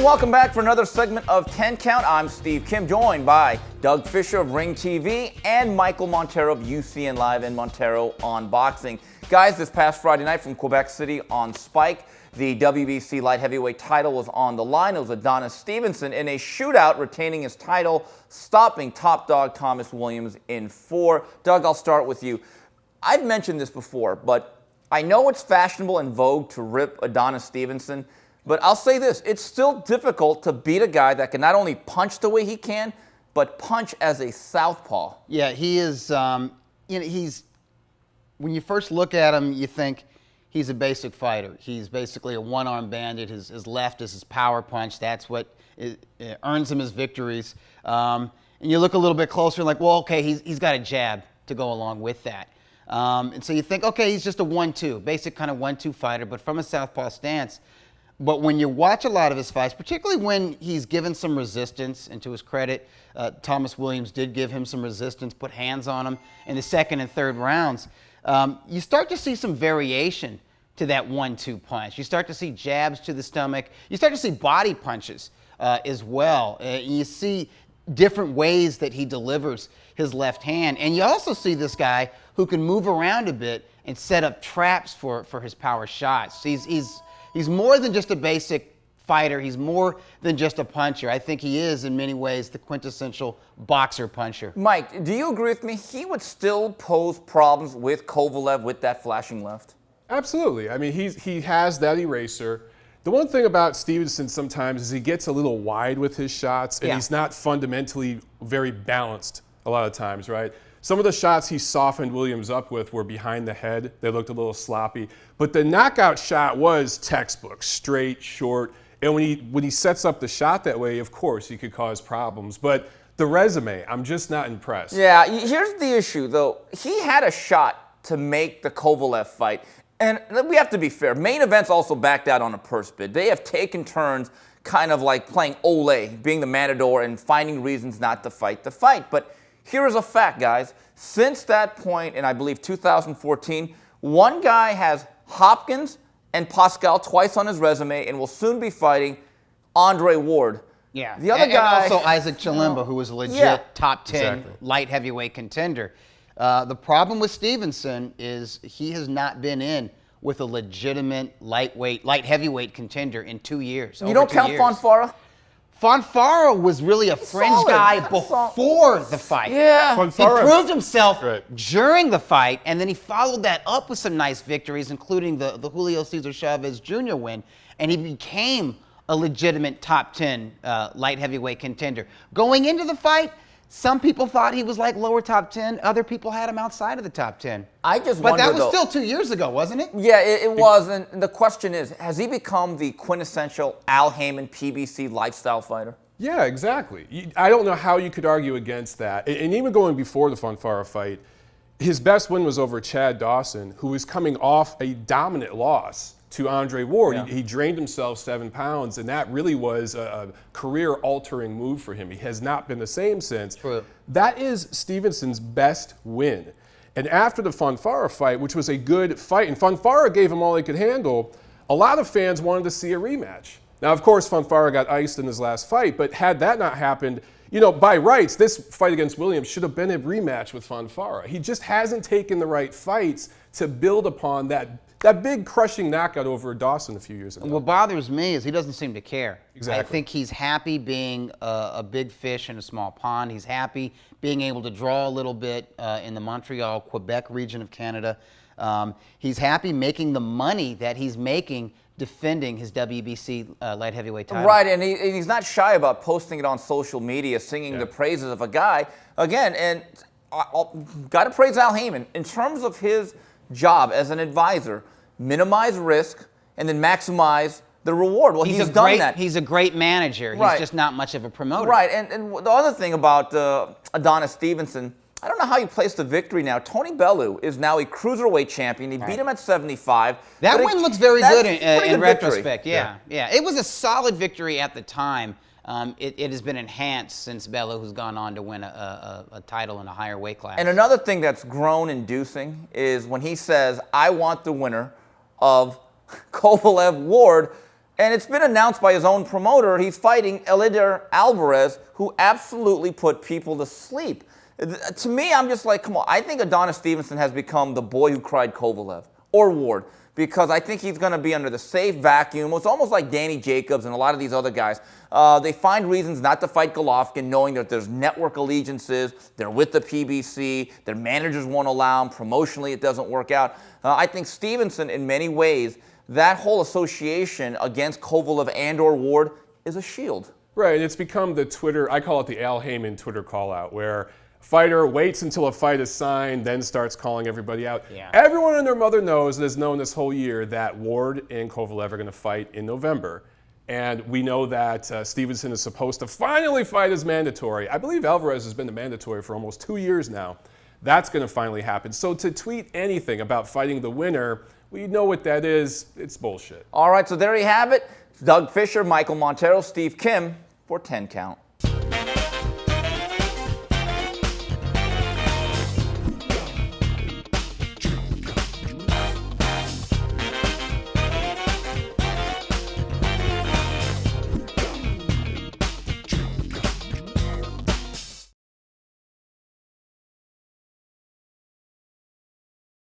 And welcome back for another segment of 10 Count. I'm Steve Kim, joined by Doug Fischer of Ring TV and Michael Montero of UCN Live and Montero on Boxing. Guys, this past Friday night from Quebec City on Spike, the WBC light heavyweight title was on the line. It was Adonis Stevenson in a shootout, retaining his title, stopping top dog Thomas Williams in 4. Doug, I'll start with you. I've mentioned this before, but I know it's fashionable and vogue to rip Adonis Stevenson, but I'll say this, it's still difficult to beat a guy that can not only punch the way he can, but punch as a southpaw. Yeah, he is, he's, when you first look at him, you think he's a basic fighter. He's basically a one-arm bandit. His left is his power punch. That's what earns him his victories. And you look a little bit closer and like, well, okay, he's got a jab to go along with that. And so you think, okay, he's just a 1-2, basic kind of 1-2 fighter, but from a southpaw stance. But when you watch a lot of his fights, particularly when he's given some resistance, and to his credit, Thomas Williams did give him some resistance, put hands on him in the second and third rounds, you start to see some variation to that 1-2 punch. You start to see jabs to the stomach. You start to see body punches as well. You see different ways that he delivers his left hand. And you also see this guy who can move around a bit and set up traps for his power shots. He's more than just a basic fighter. He's more than just a puncher. I think he is, in many ways, the quintessential boxer puncher. Mike, do you agree with me? He would still pose problems with Kovalev with that flashing left. Absolutely. I mean, he has that eraser. The one thing about Stevenson sometimes is he gets a little wide with his shots, and he's not fundamentally very balanced a lot of times, right? Some of the shots he softened Williams up with were behind the head. They looked a little sloppy. But the knockout shot was textbook, straight, short. And when he sets up the shot that way, of course, he could cause problems. But the resume, I'm just not impressed. Yeah, here's the issue, though. He had a shot to make the Kovalev fight. And we have to be fair. Main Events also backed out on a purse bid. They have taken turns kind of like playing Ole, being the matador and finding reasons not to fight the fight. But here is a fact, guys. Since that point in, I believe, 2014, one guy has Hopkins and Pascal twice on his resume and will soon be fighting Andre Ward. Yeah. The other guy, and also Isaac Chilemba, who was a legit top 10 light heavyweight contender. The problem with Stevenson is he has not been in with a legitimate light heavyweight contender in 2 years. You don't count Fonfara? Fonfara was really a fringe guy before the fight. Yeah. He proved himself during the fight, and then he followed that up with some nice victories, including the Julio Cesar Chavez Jr. win, and he became a legitimate top 10 light heavyweight contender. Going into the fight, some people thought he was like lower top 10. Other people had him outside of the top 10. But that was still 2 years ago, wasn't it? Yeah, it was. And the question is, has he become the quintessential Al Heyman PBC lifestyle fighter? Yeah, exactly. I don't know how you could argue against that. And even going before the Fonfara fight, his best win was over Chad Dawson, who was coming off a dominant loss to Andre Ward. Yeah. He drained himself 7 pounds, and that really was a career-altering move for him. He has not been the same since. True. That is Stevenson's best win. And after the Fonfara fight, which was a good fight, and Fonfara gave him all he could handle, a lot of fans wanted to see a rematch. Now, of course, Fonfara got iced in his last fight, but had that not happened, by rights, this fight against Williams should have been a rematch with Fonfara. He just hasn't taken the right fights to build upon that big crushing knockout over Dawson a few years ago. What bothers me is he doesn't seem to care. Exactly. I think he's happy being a big fish in a small pond. He's happy being able to draw a little bit in the Montreal, Quebec region of Canada. He's happy making the money that he's making defending his WBC light heavyweight title. Right, and he's not shy about posting it on social media, singing the praises of a guy. Again, and got to praise Al Heyman. In terms of his job as an advisor, minimize risk and then maximize the reward. Well, he's done that. He's a great manager. He's just not much of a promoter. Right, and the other thing about Adonis Stevenson, I don't know how you place the victory now. Tony Bellew is now a cruiserweight champion. He beat him at 75. That win looks very good in retrospect. Yeah. It was a solid victory at the time. It has been enhanced since Bellew has gone on to win a title in a higher weight class. And another thing that's groan-inducing is when he says, I want the winner of Kovalev Ward. And it's been announced by his own promoter, he's fighting Eleider Alvarez, who absolutely put people to sleep. To me, I'm just like, come on. I think Adonis Stevenson has become the boy who cried Kovalev or Ward, because I think he's going to be under the safe vacuum. It's almost like Danny Jacobs and a lot of these other guys. They find reasons not to fight Golovkin, knowing that there's network allegiances. They're with the PBC. Their managers won't allow them. Promotionally, it doesn't work out. I think Stevenson, in many ways, that whole association against Kovalev and or Ward is a shield. Right, and it's become the Twitter, I call it the Al Heyman Twitter call-out, where fighter waits until a fight is signed, then starts calling everybody out. Yeah. Everyone and their mother knows and has known this whole year that Ward and Kovalev are going to fight in November. And we know that Stevenson is supposed to finally fight as mandatory. I believe Alvarez has been the mandatory for almost 2 years now. That's going to finally happen. So to tweet anything about fighting the winner, well, you know what that is. It's bullshit. All right, so there you have it. Doug Fischer, Michael Montero, Steve Kim for 10 Count.